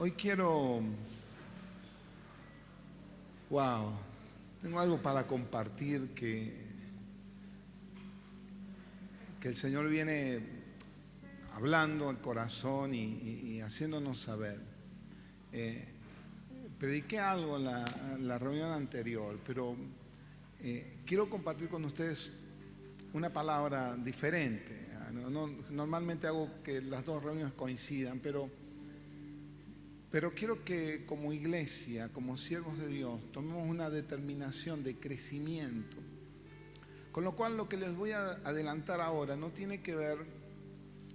Hoy quiero, tengo algo para compartir que el Señor viene hablando al corazón y haciéndonos saber. Prediqué algo en la reunión anterior, pero quiero compartir con ustedes una palabra diferente. Normalmente hago que las dos reuniones coincidan, pero quiero que como iglesia, como siervos de Dios, tomemos una determinación de crecimiento. Con lo cual lo que les voy a adelantar ahora no tiene que ver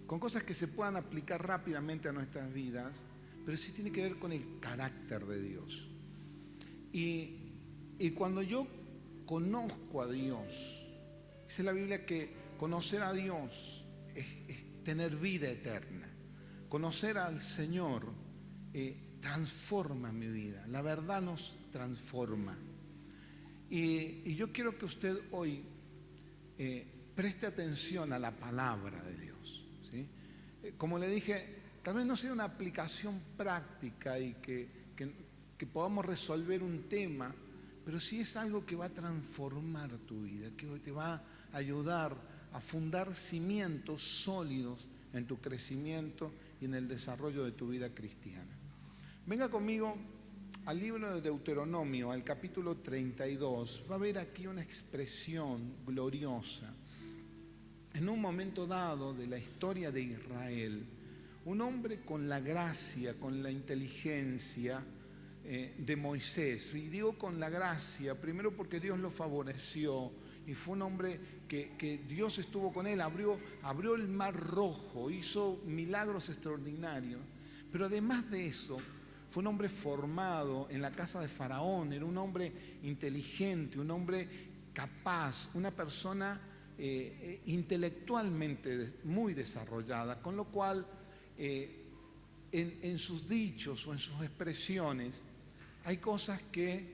con cosas que se puedan aplicar rápidamente a nuestras vidas, pero sí tiene que ver con el carácter de Dios. Y cuando yo conozco a Dios, dice la Biblia que conocer a Dios es tener vida eterna. Conocer al Señor transforma mi vida. La verdad nos transforma. Y yo quiero que usted hoy preste atención a la palabra de Dios, ¿sí? Como le dije, tal vez no sea una aplicación práctica y que podamos resolver un tema, pero sí es algo que va a transformar tu vida, que te va a ayudar a fundar cimientos sólidos en tu crecimiento y en el desarrollo de tu vida cristiana. Venga conmigo al libro de Deuteronomio, al capítulo 32. Va a haber aquí una expresión gloriosa. En un momento dado de la historia de Israel, un hombre con la gracia, con la inteligencia de Moisés, y digo con la gracia, primero porque Dios lo favoreció, y fue un hombre que Dios estuvo con él, abrió el mar rojo, hizo milagros extraordinarios, pero además de eso, fue un hombre formado en la casa de Faraón, era un hombre inteligente, un hombre capaz, una persona intelectualmente muy desarrollada, con lo cual en sus dichos o en sus expresiones hay cosas que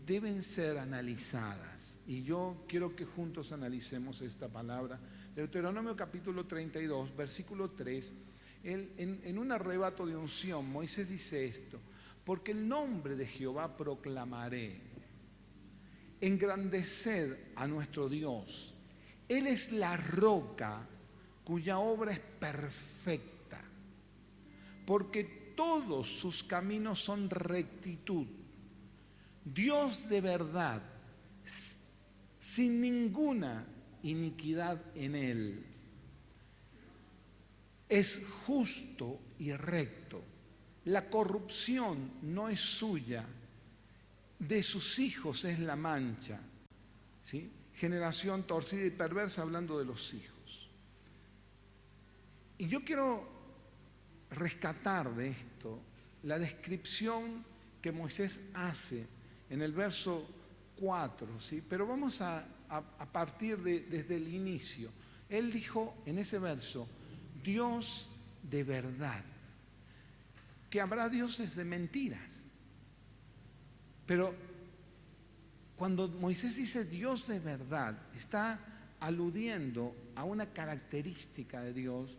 deben ser analizadas. Y yo quiero que juntos analicemos esta palabra. Deuteronomio capítulo 32, versículo 3. En un arrebato de unción, Moisés dice esto: porque el nombre de Jehová proclamaré, engrandeced a nuestro Dios. Él es la roca cuya obra es perfecta, porque todos sus caminos son rectitud. Dios de verdad, sin ninguna iniquidad en él. Es justo y recto. La corrupción no es suya. De sus hijos es la mancha, ¿sí? Generación torcida y perversa, hablando de los hijos. Y yo quiero rescatar de esto la descripción que Moisés hace en el verso 4, ¿sí? Pero vamos a partir desde el inicio. Él dijo en ese verso: Dios de verdad, que habrá dioses de mentiras. Pero cuando Moisés dice Dios de verdad, está aludiendo a una característica de Dios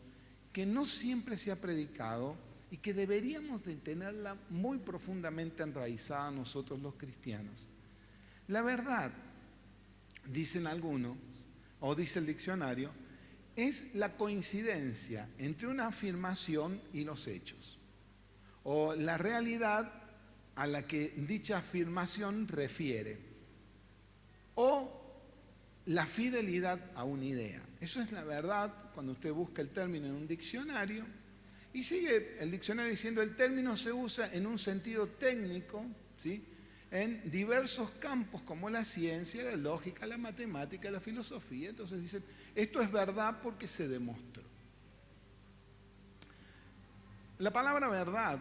que no siempre se ha predicado y que deberíamos de tenerla muy profundamente enraizada nosotros los cristianos. La verdad, dicen algunos, o dice el diccionario, es la coincidencia entre una afirmación y los hechos, o la realidad a la que dicha afirmación refiere, o la fidelidad a una idea. Eso es la verdad cuando usted busca el término en un diccionario, y sigue el diccionario diciendo: el término se usa en un sentido técnico, ¿sí?, en diversos campos como la ciencia, la lógica, la matemática, la filosofía. Entonces dicen, esto es verdad porque se demostró. La palabra verdad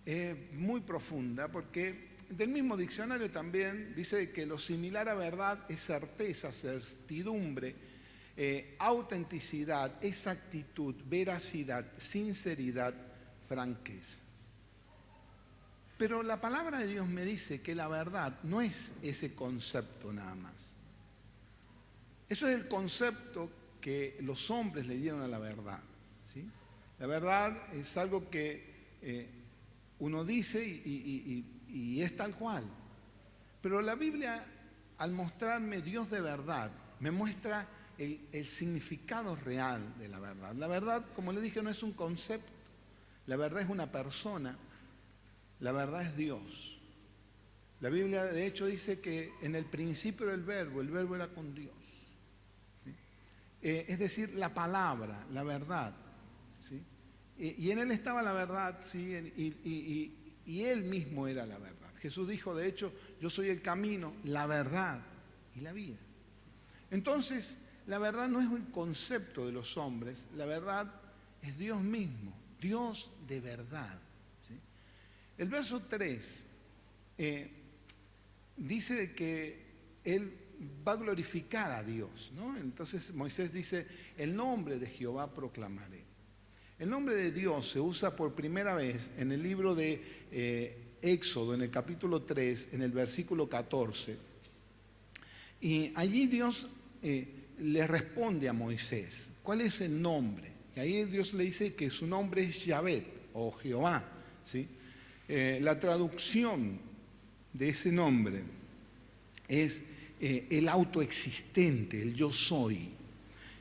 es muy profunda, porque del mismo diccionario también dice que lo similar a verdad es certeza, certidumbre, autenticidad, exactitud, veracidad, sinceridad, franqueza. Pero la palabra de Dios me dice que la verdad no es ese concepto nada más. Eso es el concepto que los hombres le dieron a la verdad, ¿sí? La verdad es algo que uno dice y es tal cual. Pero la Biblia, al mostrarme Dios de verdad, me muestra el significado real de la verdad. La verdad, como le dije, no es un concepto. La verdad es una persona. La verdad es Dios. La Biblia, de hecho, dice que en el principio era el verbo era con Dios. ¿Sí? Es decir, la palabra, la verdad. ¿Sí? Y en Él estaba la verdad, ¿sí? Y Él mismo era la verdad. Jesús dijo, de hecho, yo soy el camino, la verdad y la vida. Entonces, la verdad no es un concepto de los hombres, la verdad es Dios mismo, Dios de verdad. ¿Sí? El verso 3 dice que Él va a glorificar a Dios, ¿no? Entonces Moisés dice, el nombre de Jehová proclamaré. El nombre de Dios se usa por primera vez en el libro de Éxodo, en el capítulo 3, en el versículo 14. Y allí Dios le responde a Moisés, ¿cuál es el nombre? Y ahí Dios le dice que su nombre es Yahvé o Jehová, ¿sí? La traducción de ese nombre es el autoexistente, el yo soy.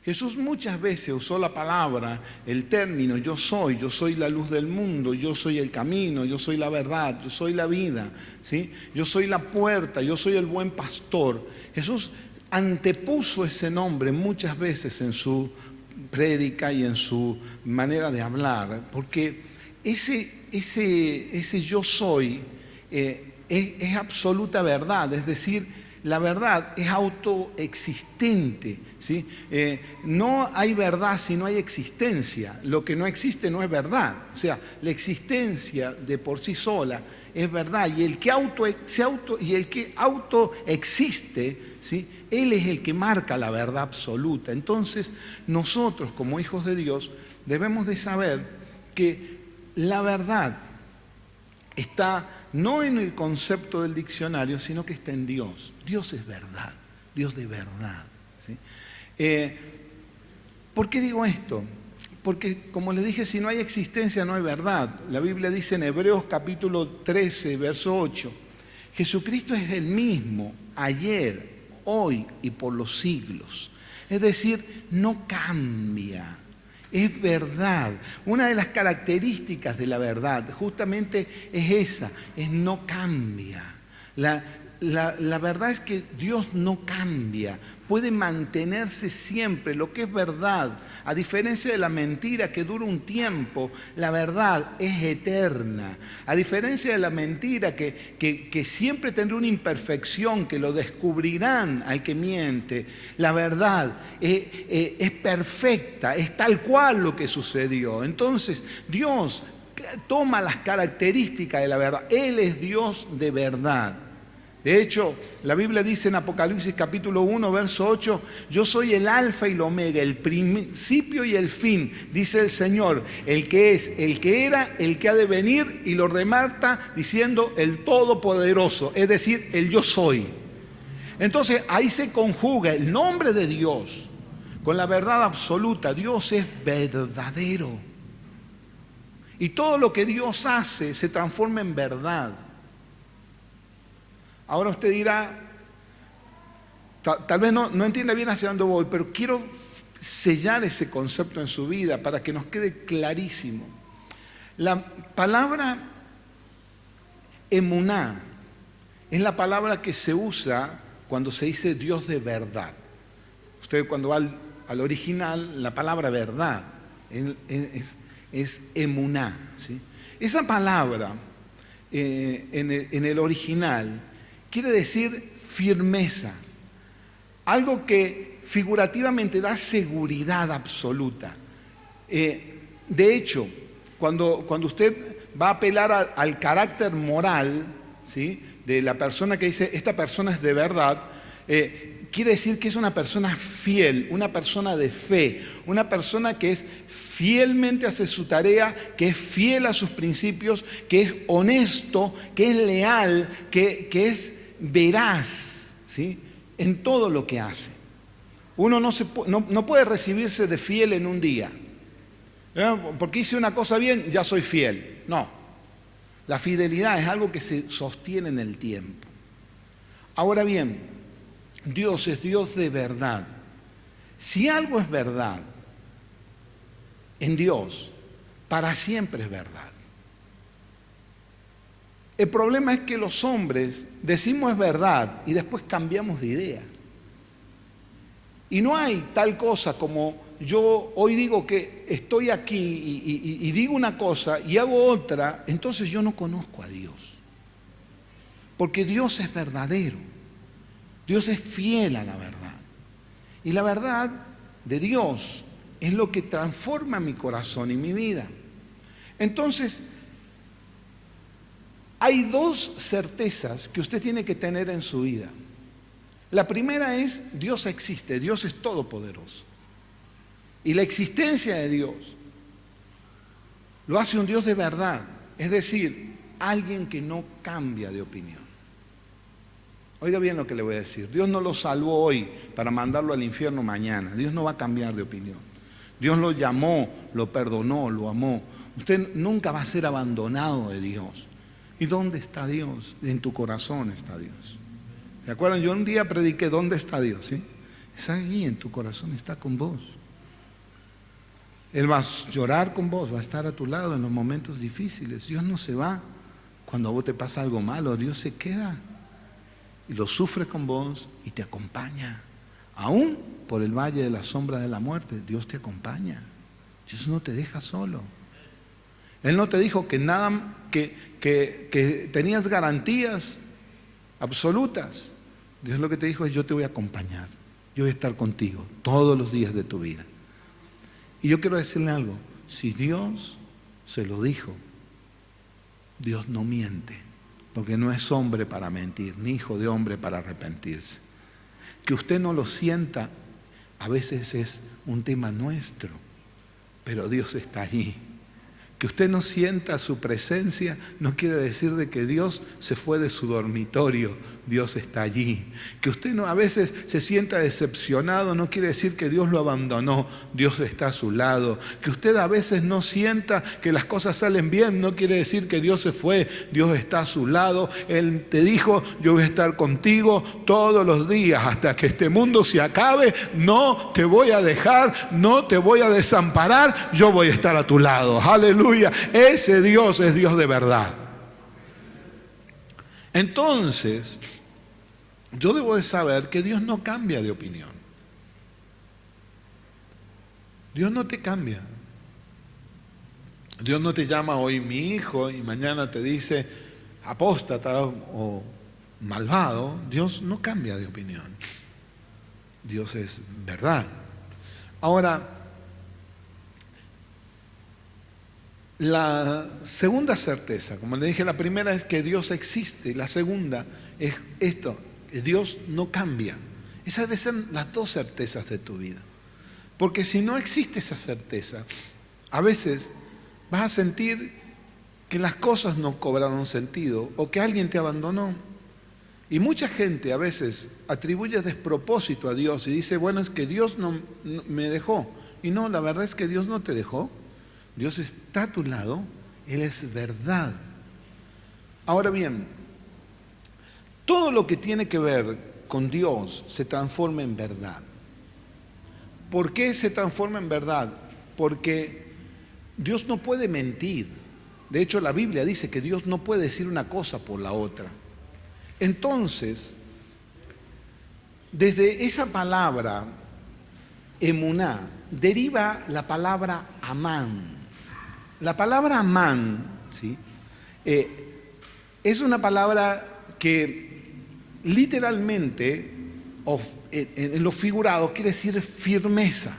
Jesús muchas veces usó la palabra, el término yo soy la luz del mundo, yo soy el camino, yo soy la verdad, yo soy la vida, ¿sí? Yo soy la puerta, yo soy el buen pastor. Jesús antepuso ese nombre muchas veces en su prédica y en su manera de hablar, porque ese yo soy es absoluta verdad, es decir, la verdad es autoexistente, ¿sí? No hay verdad si no hay existencia. Lo que no existe no es verdad. O sea, la existencia de por sí sola es verdad. Y el que autoexiste, ¿sí? Él es el que marca la verdad absoluta. Entonces, nosotros como hijos de Dios debemos de saber que la verdad está no en el concepto del diccionario, sino que está en Dios. Dios es verdad, Dios de verdad. ¿Sí? ¿Por qué digo esto? Porque, como les dije, si no hay existencia, no hay verdad. La Biblia dice en Hebreos capítulo 13, verso 8, Jesucristo es el mismo ayer, hoy y por los siglos. Es decir, no cambia. Es verdad. Una de las características de la verdad justamente es esa, es no cambia. La verdad es que Dios no cambia, puede mantenerse siempre. Lo que es verdad, a diferencia de la mentira que dura un tiempo, la verdad es eterna. A diferencia de la mentira que siempre tendrá una imperfección, que lo descubrirán al que miente, la verdad es perfecta, es tal cual lo que sucedió. Entonces, Dios toma las características de la verdad. Él es Dios de verdad. De hecho, la Biblia dice en Apocalipsis capítulo 1, verso 8, yo soy el alfa y el omega, el principio y el fin, dice el Señor, el que es, el que era, el que ha de venir, y lo remarca diciendo el Todopoderoso, es decir, el yo soy. Entonces ahí se conjuga el nombre de Dios con la verdad absoluta. Dios es verdadero. Y todo lo que Dios hace se transforma en verdad. Ahora usted dirá, tal vez no entienda bien hacia dónde voy, pero quiero sellar ese concepto en su vida para que nos quede clarísimo. La palabra emuná es la palabra que se usa cuando se dice Dios de verdad. Usted cuando va al original, la palabra verdad es emuná, ¿sí? Esa palabra en el original quiere decir firmeza, algo que figurativamente da seguridad absoluta. De hecho, cuando usted va a apelar al carácter moral, ¿sí?, de la persona que dice, esta persona es de verdad, quiere decir que es una persona fiel, una persona de fe, una persona que es fielmente hace su tarea, que es fiel a sus principios, que es honesto, que es leal, que es veraz, ¿sí?, en todo lo que hace. Uno no puede recibirse de fiel en un día. Porque hice una cosa bien, ya soy fiel. No. La fidelidad es algo que se sostiene en el tiempo. Ahora bien, Dios es Dios de verdad. Si algo es verdad en Dios, para siempre es verdad. El problema es que los hombres decimos es verdad y después cambiamos de idea. Y no hay tal cosa como yo hoy digo que estoy aquí y digo una cosa y hago otra, entonces yo no conozco a Dios. Porque Dios es verdadero. Dios es fiel a la verdad. Y la verdad de Dios es lo que transforma mi corazón y mi vida. Entonces, hay dos certezas que usted tiene que tener en su vida. La primera es, Dios existe, Dios es todopoderoso. Y la existencia de Dios lo hace un Dios de verdad, es decir, alguien que no cambia de opinión. Oiga bien lo que le voy a decir. Dios no lo salvó hoy para mandarlo al infierno mañana. Dios no va a cambiar de opinión. Dios lo llamó, lo perdonó, lo amó. Usted nunca va a ser abandonado de Dios. ¿Y dónde está Dios? En tu corazón está Dios. ¿Se acuerdan? Yo un día prediqué ¿dónde está Dios? ¿Sí? Es ahí, en tu corazón, está con vos. Él va a llorar con vos, va a estar a tu lado en los momentos difíciles. Dios no se va cuando a vos te pasa algo malo, Dios se queda y lo sufre con vos y te acompaña. Aún por el valle de la sombra de la muerte, Dios te acompaña. Dios no te deja solo. Él no te dijo que nada, que tenías garantías absolutas. Dios lo que te dijo es: yo te voy a acompañar, yo voy a estar contigo todos los días de tu vida. Y yo quiero decirle algo: si Dios se lo dijo, Dios no miente, porque no es hombre para mentir, ni hijo de hombre para arrepentirse. Que usted no lo sienta a veces es un tema nuestro, pero Dios está allí. Que usted no sienta su presencia no quiere decir de que Dios se fue de su dormitorio. Dios está allí. Que usted no, a veces se sienta decepcionado no quiere decir que Dios lo abandonó. Dios está a su lado. Que usted a veces no sienta que las cosas salen bien no quiere decir que Dios se fue. Dios está a su lado. Él te dijo: yo voy a estar contigo todos los días hasta que este mundo se acabe. No te voy a dejar, no te voy a desamparar. Yo voy a estar a tu lado. Aleluya. Ese Dios es Dios de verdad. Entonces, yo debo de saber que Dios no cambia de opinión. Dios no te cambia. Dios no te llama hoy mi hijo y mañana te dice apóstata o malvado. Dios no cambia de opinión. Dios es verdad. Ahora, la segunda certeza, como le dije, la primera es que Dios existe, la segunda es esto, que Dios no cambia. Esas deben ser las dos certezas de tu vida. Porque si no existe esa certeza, a veces vas a sentir que las cosas no cobraron sentido o que alguien te abandonó. Y mucha gente a veces atribuye despropósito a Dios y dice: bueno, es que Dios no me dejó. Y no, la verdad es que Dios no te dejó. Dios está a tu lado, Él es verdad. Ahora bien, todo lo que tiene que ver con Dios se transforma en verdad. ¿Por qué se transforma en verdad? Porque Dios no puede mentir. De hecho, la Biblia dice que Dios no puede decir una cosa por la otra. Entonces, desde esa palabra, emuná, deriva la palabra amán. La palabra amán, ¿sí? Es una palabra que literalmente, en lo figurado, quiere decir firmeza.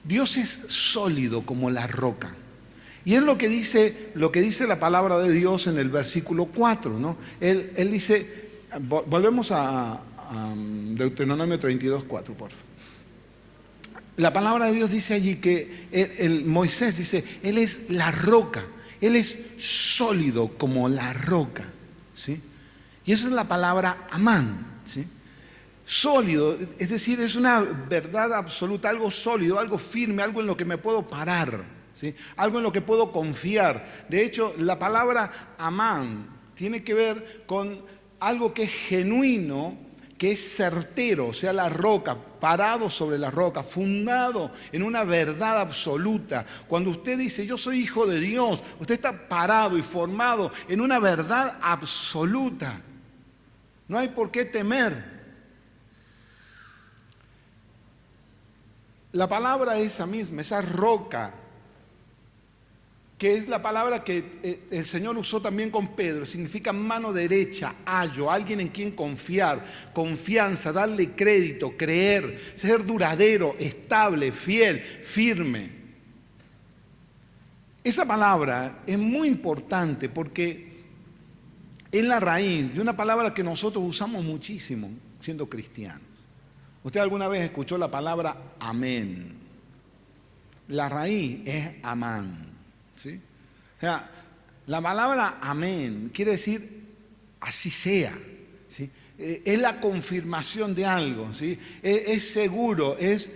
Dios es sólido como la roca. Y es lo que dice la palabra de Dios en el versículo 4, ¿no? Él dice, volvemos a Deuteronomio 32, 4, por favor. La palabra de Dios dice allí que Moisés dice: Él es la roca, Él es sólido como la roca, ¿sí? Y esa es la palabra amán, ¿sí? Sólido, es decir, es una verdad absoluta, algo sólido, algo firme, algo en lo que me puedo parar. ¿sí? Algo en lo que puedo confiar. De hecho, la palabra amán tiene que ver con algo que es genuino, que es certero, o sea, la roca, parado sobre la roca, fundado en una verdad absoluta. Cuando usted dice, yo soy hijo de Dios, usted está parado y formado en una verdad absoluta. No hay por qué temer. La palabra esa misma, esa roca, que es la palabra que el Señor usó también con Pedro, significa mano derecha, ayo, alguien en quien confiar, confianza, darle crédito, creer, ser duradero, estable, fiel, firme. Esa palabra es muy importante porque es la raíz de una palabra que nosotros usamos muchísimo siendo cristianos. ¿Usted alguna vez escuchó la palabra amén? La raíz es amán. ¿Sí? O sea, la palabra amén quiere decir así sea, ¿sí? Es la confirmación de algo, ¿sí? Es seguro, es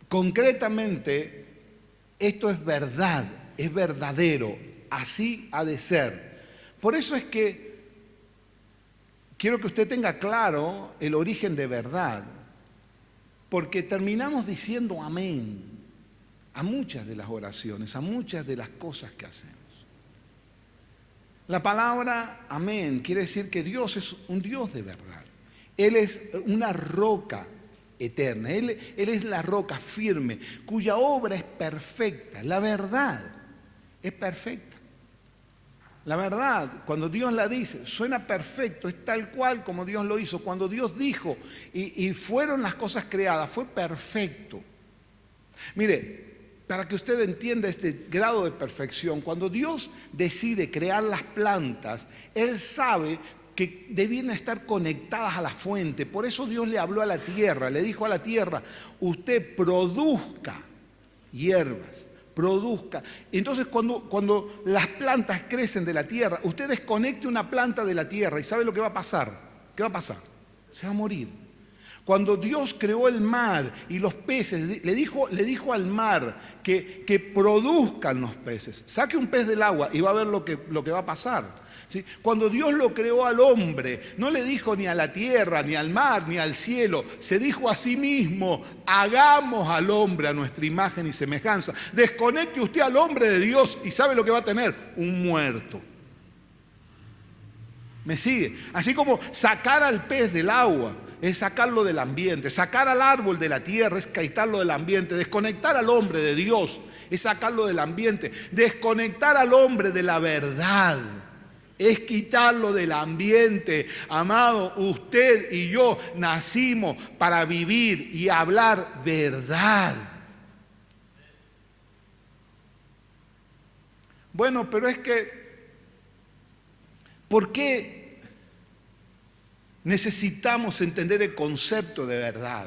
concretamente esto es verdad, es verdadero, así ha de ser. Por eso es que quiero que usted tenga claro el origen de verdad, porque terminamos diciendo amén a muchas de las oraciones, a muchas de las cosas que hacemos. La palabra amén quiere decir que Dios es un Dios de verdad. Él es una roca eterna, Él es la roca firme, cuya obra es perfecta. La verdad es perfecta. La verdad, cuando Dios la dice, suena perfecto, es tal cual como Dios lo hizo. Cuando Dios dijo y fueron las cosas creadas, fue perfecto. Mire, para que usted entienda este grado de perfección, cuando Dios decide crear las plantas, Él sabe que debían estar conectadas a la fuente. Por eso Dios le habló a la tierra, le dijo a la tierra, usted produzca hierbas, produzca. Entonces cuando las plantas crecen de la tierra, usted desconecte una planta de la tierra y ¿sabe lo que va a pasar? ¿Qué va a pasar? Se va a morir. Cuando Dios creó el mar y los peces, le dijo al mar que produzcan los peces. Saque un pez del agua y va a ver lo que va a pasar. ¿Sí? Cuando Dios lo creó al hombre, no le dijo ni a la tierra, ni al mar, ni al cielo. Se dijo a sí mismo, hagamos al hombre a nuestra imagen y semejanza. Desconecte usted al hombre de Dios y ¿sabe lo que va a tener? Un muerto. ¿Me sigue? Así como sacar al pez del agua es sacarlo del ambiente, sacar al árbol de la tierra es quitarlo del ambiente, desconectar al hombre de Dios es sacarlo del ambiente, desconectar al hombre de la verdad es quitarlo del ambiente. Amado, usted y yo nacimos para vivir y hablar verdad. Bueno, pero es que, ¿por qué necesitamos entender el concepto de verdad?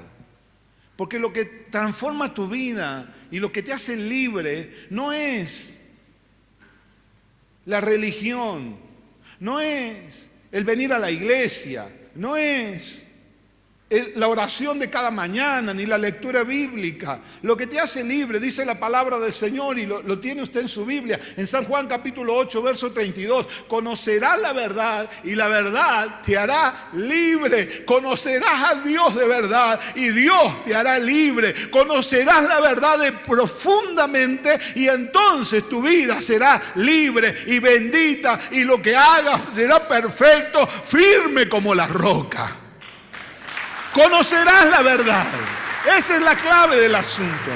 Porque lo que transforma tu vida y lo que te hace libre no es la religión, no es el venir a la iglesia, no es la oración de cada mañana ni la lectura bíblica. Lo que te hace libre, dice la palabra del Señor, y lo tiene usted en su Biblia, en San Juan capítulo 8, verso 32, conocerás la verdad y la verdad te hará libre. Conocerás a Dios de verdad y Dios te hará libre. Conocerás la verdad profundamente y entonces tu vida será libre y bendita y lo que hagas será perfecto, firme como la roca. Conocerás la verdad. Esa es la clave del asunto.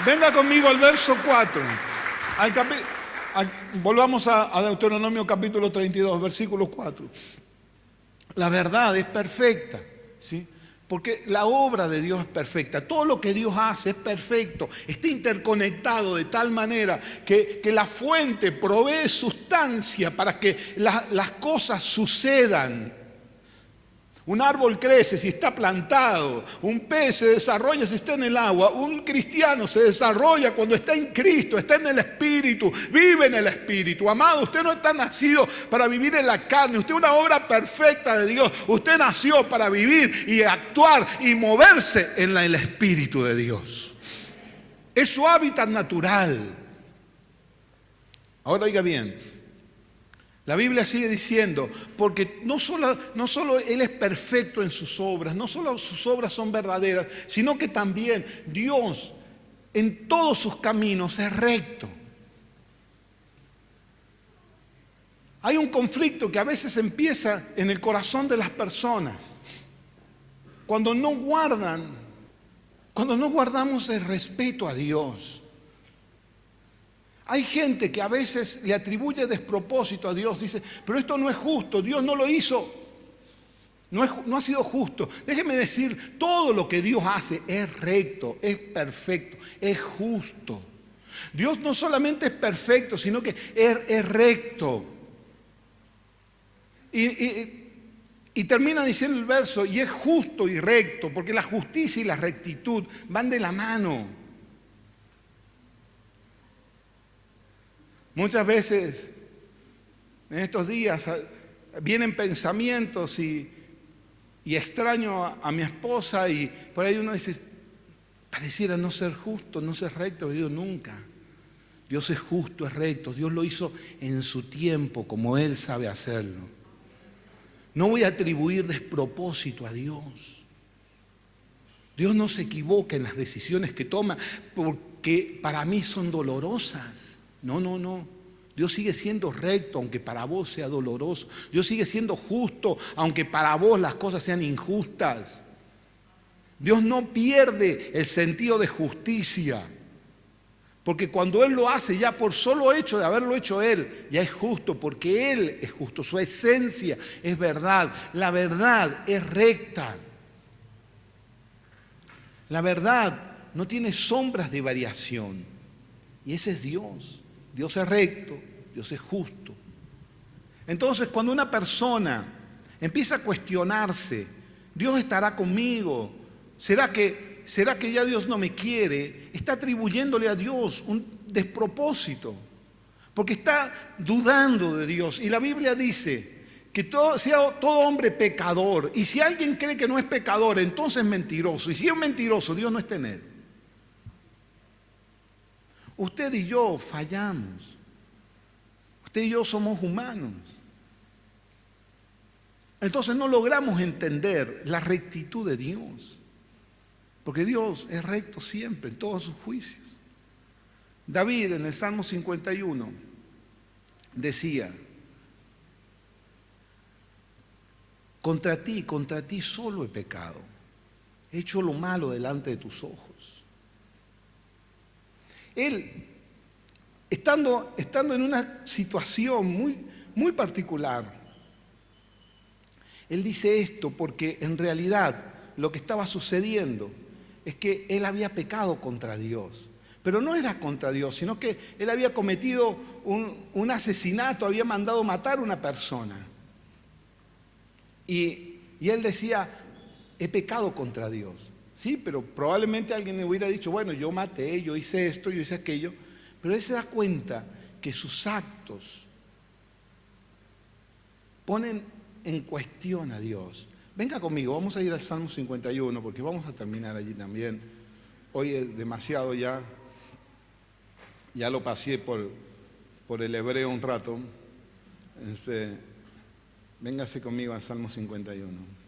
Venga conmigo al verso 4. Volvamos a Deuteronomio capítulo 32, versículo 4. La verdad es perfecta, ¿sí? Porque la obra de Dios es perfecta. Todo lo que Dios hace es perfecto. Está interconectado de tal manera que la fuente provee sustancia para que las cosas sucedan. Un árbol crece si está plantado, un pez se desarrolla si está en el agua, un cristiano se desarrolla cuando está en Cristo, está en el Espíritu, vive en el Espíritu. Amado, usted no está nacido para vivir en la carne, usted es una obra perfecta de Dios. Usted nació para vivir y actuar y moverse en el Espíritu de Dios. Es su hábitat natural. Ahora oiga bien. La Biblia sigue diciendo, porque no solo Él es perfecto en sus obras, no solo sus obras son verdaderas, sino que también Dios en todos sus caminos es recto. Hay un conflicto que a veces empieza en el corazón de las personas cuando no guardamos el respeto a Dios. Hay gente que a veces le atribuye despropósito a Dios, dice, pero esto no es justo, Dios no lo hizo, no ha sido justo. Déjeme decir, todo lo que Dios hace es recto, es perfecto, es justo. Dios no solamente es perfecto, sino que es recto. Y termina diciendo el verso, y es justo y recto, porque la justicia y la rectitud van de la mano. Muchas veces en estos días vienen pensamientos y extraño a mi esposa y por ahí uno dice, pareciera no ser justo, no ser recto. Yo digo, nunca. Dios es justo, es recto. Dios lo hizo en su tiempo como Él sabe hacerlo. No voy a atribuir despropósito a Dios. Dios no se equivoca en las decisiones que toma porque para mí son dolorosas. No. Dios sigue siendo recto, aunque para vos sea doloroso. Dios sigue siendo justo, aunque para vos las cosas sean injustas. Dios no pierde el sentido de justicia, porque cuando Él lo hace, ya por solo hecho de haberlo hecho Él, ya es justo, porque Él es justo. Su esencia es verdad. La verdad es recta. La verdad no tiene sombras de variación. Y ese es Dios. Dios es recto, Dios es justo. Entonces, cuando una persona empieza a cuestionarse, ¿Dios estará conmigo? ¿Será que ya Dios no me quiere? Está atribuyéndole a Dios un despropósito, porque está dudando de Dios. Y la Biblia dice que sea todo hombre pecador. Y si alguien cree que no es pecador, entonces es mentiroso. Y si es mentiroso, Dios no está en él. Usted y yo fallamos. Usted y yo somos humanos. Entonces no logramos entender la rectitud de Dios. Porque Dios es recto siempre, en todos sus juicios. David en el Salmo 51 decía, contra ti solo he pecado. He hecho lo malo delante de tus ojos. Él, estando en una situación muy particular, él dice esto porque en realidad lo que estaba sucediendo es que él había pecado contra Dios. Pero no era contra Dios, sino que él había cometido un asesinato, había mandado matar a una persona. Y él decía, he pecado contra Dios. Sí, pero probablemente alguien le hubiera dicho, bueno, yo maté, yo hice esto, yo hice aquello. Pero él se da cuenta que sus actos ponen en cuestión a Dior. Venga conmigo, vamos a ir al Salmo 51 porque vamos a terminar allí también. Hoy es demasiado ya lo pasé por el hebreo un rato. Véngase conmigo al Salmo 51.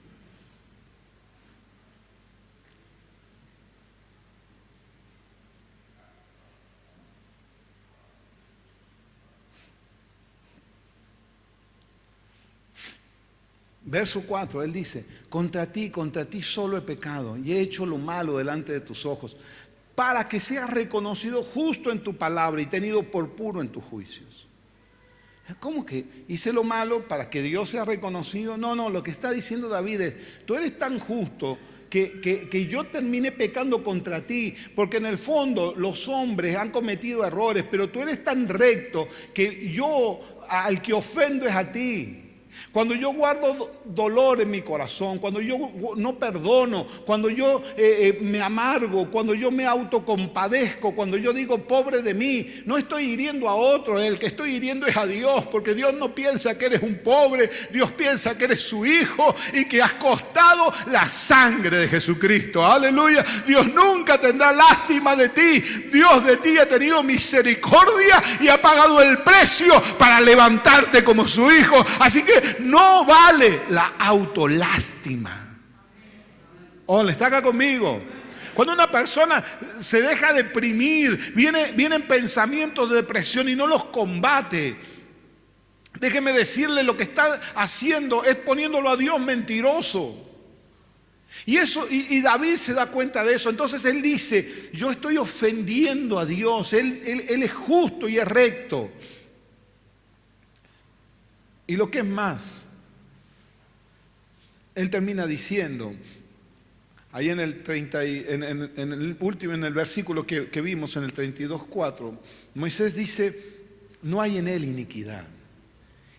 Verso 4, él dice, contra ti solo he pecado y he hecho lo malo delante de tus ojos, para que seas reconocido justo en tu palabra y tenido por puro en tus juicios. ¿Cómo que hice lo malo para que Dios sea reconocido? No, lo que está diciendo David es, tú eres tan justo que yo terminé pecando contra ti, porque en el fondo los hombres han cometido errores, pero tú eres tan recto que yo al que ofendo es a ti. Cuando yo guardo dolor en mi corazón, cuando yo no perdono, cuando yo me amargo, cuando yo me autocompadezco, cuando yo digo pobre de mí, no estoy hiriendo a otro, el que estoy hiriendo es a Dios, porque Dios no piensa que eres un pobre, Dios piensa que eres su hijo y que has costado la sangre de Jesucristo. Aleluya. Dios nunca tendrá lástima de ti. Dios de ti ha tenido misericordia y ha pagado el precio para levantarte como su hijo. Así que no vale la autolástima. ¿Le está acá conmigo? Cuando una persona se deja deprimir, vienen pensamientos de depresión y no los combate, déjeme decirle, lo que está haciendo es poniéndolo a Dios mentiroso. Y David se da cuenta de eso. Entonces él dice, yo estoy ofendiendo a Dios. Él es justo y es recto. Y lo que es más, él termina diciendo, ahí en el versículo que vimos, en el 32:4, Moisés dice, no hay en él iniquidad.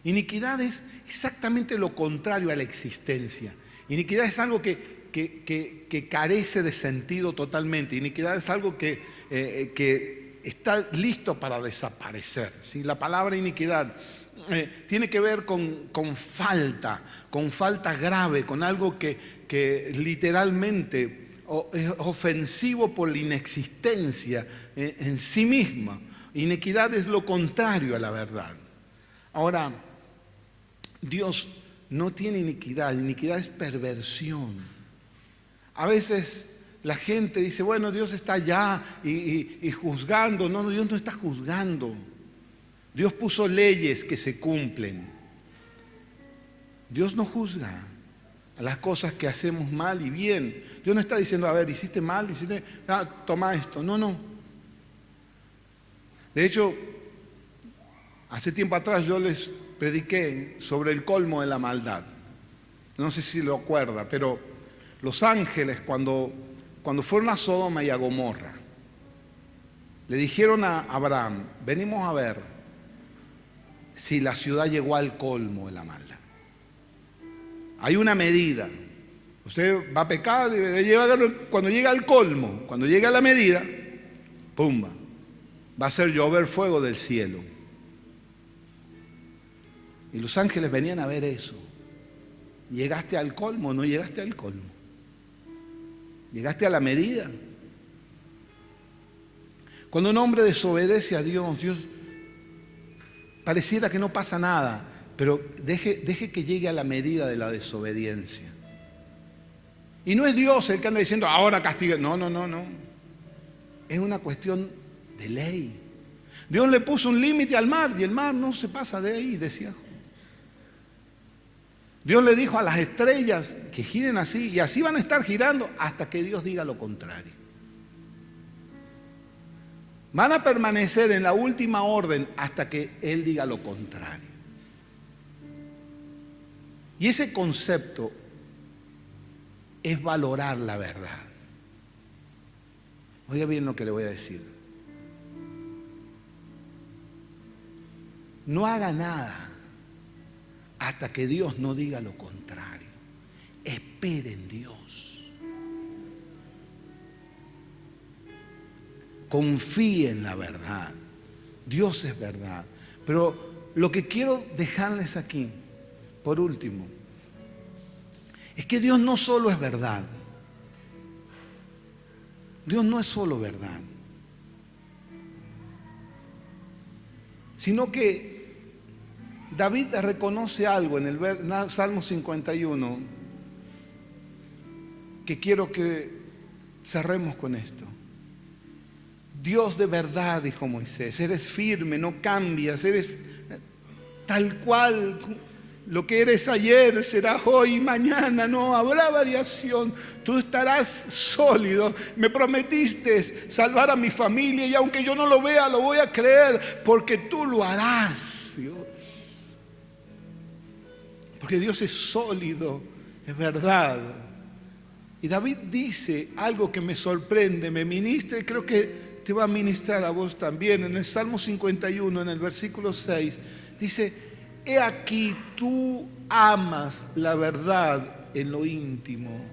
Iniquidad es exactamente lo contrario a la existencia. Iniquidad es algo que carece de sentido totalmente. Iniquidad es algo que está listo para desaparecer, ¿sí? La palabra iniquidad tiene que ver con falta grave, con algo que literalmente es ofensivo por la inexistencia en sí misma. Iniquidad es lo contrario a la verdad. Ahora, Dios no tiene iniquidad. Iniquidad es perversión. A veces la gente dice, bueno, Dios está allá y juzgando. No, Dios no está juzgando. Dios puso leyes que se cumplen. Dios no juzga a las cosas que hacemos mal y bien. Dios no está diciendo, a ver, hiciste mal, toma esto. No. De hecho, hace tiempo atrás yo les prediqué sobre el colmo de la maldad. No sé si lo acuerda, pero los ángeles cuando fueron a Sodoma y a Gomorra, le dijeron a Abraham, venimos a ver si la ciudad llegó al colmo de la maldad. Hay una medida. Usted va a pecar y cuando llega al colmo, cuando llega a la medida, ¡pumba! Va a hacer llover fuego del cielo. Y los ángeles venían a ver eso. ¿Llegaste al colmo o no llegaste al colmo? ¿Llegaste a la medida? Cuando un hombre desobedece a Dios, Dios pareciera que no pasa nada, pero deje que llegue a la medida de la desobediencia. Y no es Dios el que anda diciendo, ahora castiga. No. Es una cuestión de ley. Dios le puso un límite al mar y el mar no se pasa de ahí, decía. Dios le dijo a las estrellas que giren así y así van a estar girando hasta que Dios diga lo contrario. Van a permanecer en la última orden hasta que Él diga lo contrario. Y ese concepto es valorar la verdad. Oiga bien lo que le voy a decir. No haga nada hasta que Dios no diga lo contrario. Espere en Dios. Confíe en la verdad. Dios es verdad. Pero lo que quiero dejarles aquí, por último, es que Dios no solo es verdad. Dios no es solo verdad, sino que David reconoce algo en el Salmo 51 que quiero que cerremos con esto. Dios de verdad, dijo Moisés, eres firme, no cambias, eres tal cual, lo que eres ayer serás hoy y mañana, no habrá variación, tú estarás sólido, me prometiste salvar a mi familia y aunque yo no lo vea, lo voy a creer porque tú lo harás, Dios. Porque Dios es sólido, es verdad. Y David dice algo que me sorprende, me ministra y creo que te va a ministrar a vos también. En el Salmo 51, en el versículo 6, dice, he aquí tú amas la verdad en lo íntimo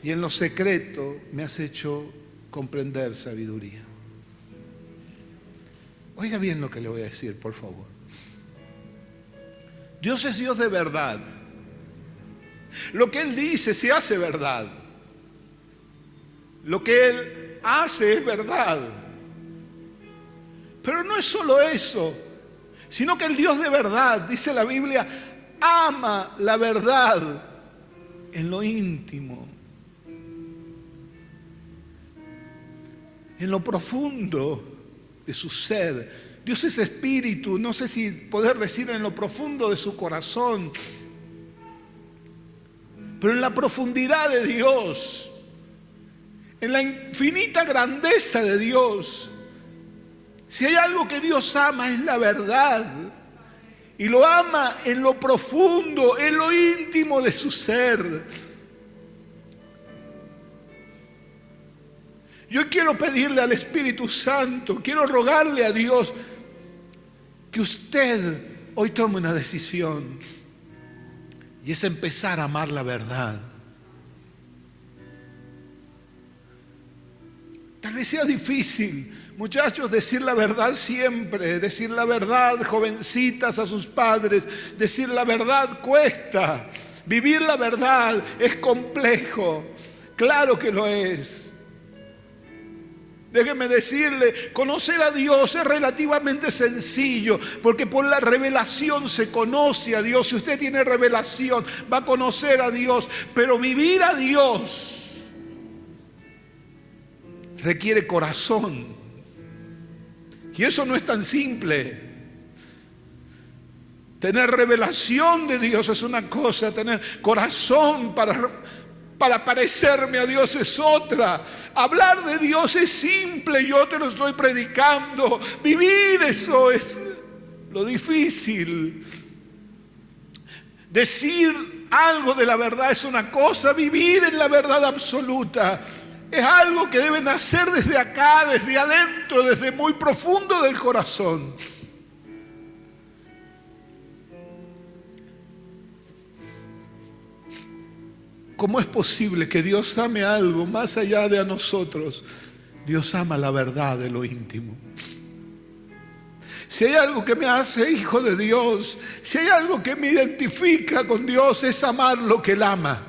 y en lo secreto me has hecho comprender sabiduría. Oiga bien lo que le voy a decir, por favor. Dios es Dios de verdad. Lo que Él dice se hace verdad. Lo que Él hace es verdad. Pero no es solo eso, sino que el Dios de verdad, dice la Biblia, ama la verdad en lo íntimo, en lo profundo de su ser. Dios es espíritu, no sé si poder decir en lo profundo de su corazón, pero en la profundidad de Dios, en la infinita grandeza de Dios. Si hay algo que Dios ama es la verdad, y lo ama en lo profundo, en lo íntimo de su ser. Yo quiero pedirle al Espíritu Santo, quiero rogarle a Dios que usted hoy tome una decisión, y es empezar a amar la verdad. Tal vez sea difícil, muchachos, decir la verdad siempre, decir la verdad, jovencitas, a sus padres, decir la verdad cuesta, vivir la verdad es complejo, claro que lo es. Déjeme decirle, conocer a Dios es relativamente sencillo, porque por la revelación se conoce a Dios. Si usted tiene revelación, va a conocer a Dios, pero vivir a Dios requiere corazón. Y eso no es tan simple. Tener revelación de Dios es una cosa, tener corazón para parecerme a Dios es otra. Hablar de Dios es simple, yo te lo estoy predicando. Vivir eso es lo difícil. Decir algo de la verdad es una cosa, vivir en la verdad absoluta es algo que debe nacer desde acá, desde adentro, desde muy profundo del corazón. ¿Cómo es posible que Dios ame algo más allá de a nosotros? Dios ama la verdad de lo íntimo. Si hay algo que me hace hijo de Dios, si hay algo que me identifica con Dios, es amar lo que Él ama.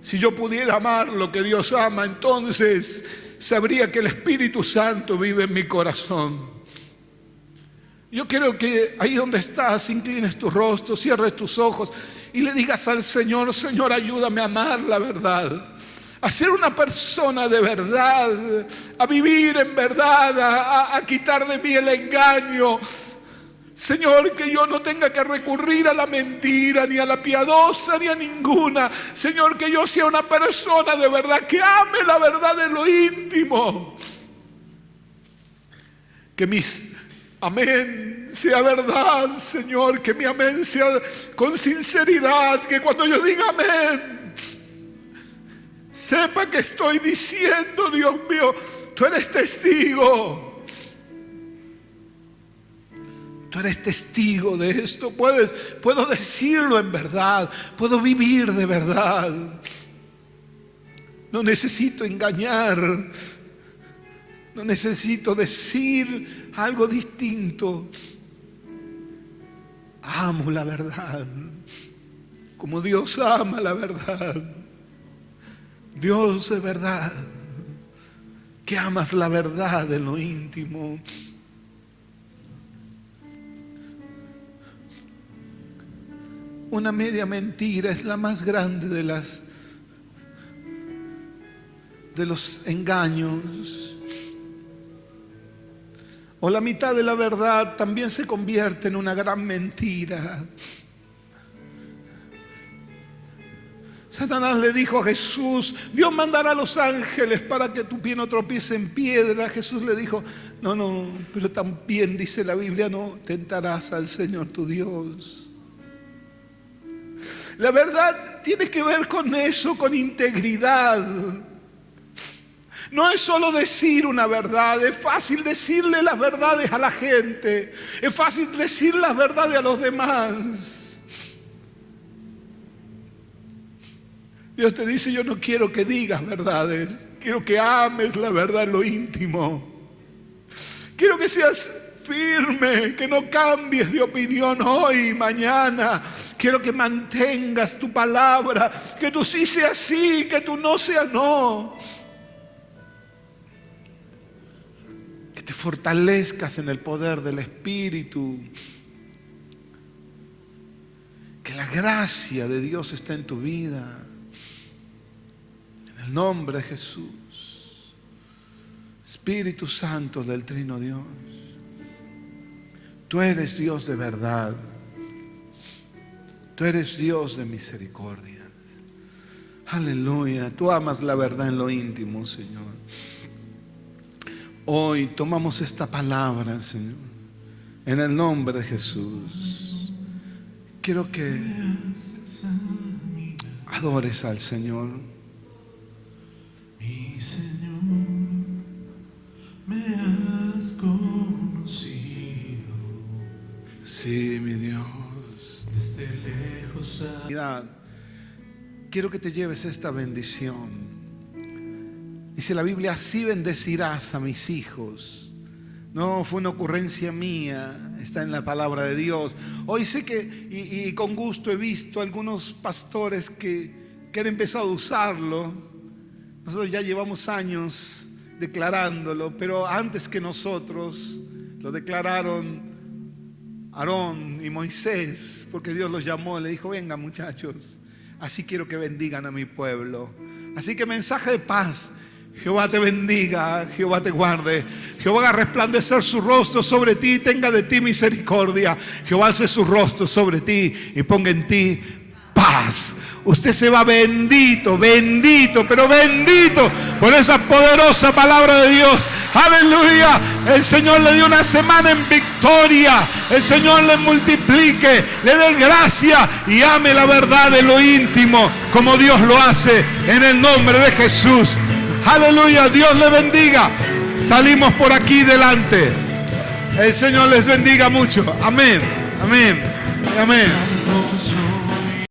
Si yo pudiera amar lo que Dios ama, entonces sabría que el Espíritu Santo vive en mi corazón. Yo quiero que ahí donde estás, inclines tu rostro, cierres tus ojos y le digas al Señor: Señor, ayúdame a amar la verdad, a ser una persona de verdad, a vivir en verdad, a quitar de mí el engaño. Señor, que yo no tenga que recurrir a la mentira, ni a la piadosa, ni a ninguna. Señor, que yo sea una persona de verdad, que ame la verdad en lo íntimo. Que mis amén sea verdad, Señor, que mi amén sea con sinceridad, que cuando yo diga amén, sepa que estoy diciendo: Dios mío, tú eres testigo. Tú eres testigo de esto. Puedo decirlo en verdad, puedo vivir de verdad. No necesito engañar, no necesito decir algo distinto. Amo la verdad, como Dios ama la verdad. Dios de verdad, que amas la verdad en lo íntimo. Una media mentira es la más grande de los engaños. O la mitad de la verdad también se convierte en una gran mentira. Satanás le dijo a Jesús: Dios mandará a los ángeles para que tu pie no tropiece en piedra. Jesús le dijo: no, pero también dice la Biblia: no tentarás al Señor tu Dios. La verdad tiene que ver con eso, con integridad. No es solo decir una verdad, es fácil decirle las verdades a la gente, es fácil decir las verdades a los demás. Dios te dice: yo no quiero que digas verdades, quiero que ames la verdad en lo íntimo. Quiero que seas firme, que no cambies de opinión hoy y mañana. Quiero que mantengas tu palabra, que tu sí sea sí, que tu no sea no. Que te fortalezcas en el poder del Espíritu. Que la gracia de Dios esté en tu vida. En el nombre de Jesús. Espíritu Santo del Trino Dios. Tú eres Dios de verdad. Tú eres Dios de misericordia. Aleluya. Tú amas la verdad en lo íntimo, Señor. Hoy tomamos esta palabra, Señor, en el nombre de Jesús. Quiero que adores al Señor. Mi Señor, me has conocido. Sí, mi Dios. Desde lejos Quiero que te lleves esta bendición. Dice la Biblia: así bendecirás a mis hijos. No fue una ocurrencia mía, está en la palabra de Dios. Hoy sé que, y con gusto he visto algunos pastores que han empezado a usarlo. Nosotros ya llevamos años declarándolo, pero antes que nosotros lo declararon Aarón y Moisés, porque Dios los llamó, le dijo: venga, muchachos, así quiero que bendigan a mi pueblo. Así que mensaje de paz. Jehová te bendiga, Jehová te guarde, Jehová haga resplandecer su rostro sobre ti y tenga de ti misericordia. Jehová alce su rostro sobre ti y ponga en ti paz. Usted se va bendito, bendito, pero bendito por esa poderosa palabra de Dios. Aleluya. El Señor le dio una semana en victoria. El Señor le multiplique, le dé gracia y ame la verdad en lo íntimo como Dios lo hace, en el nombre de Jesús. Aleluya. Dios le bendiga. Salimos por aquí delante. El Señor les bendiga mucho. Amén. Amén. Amén.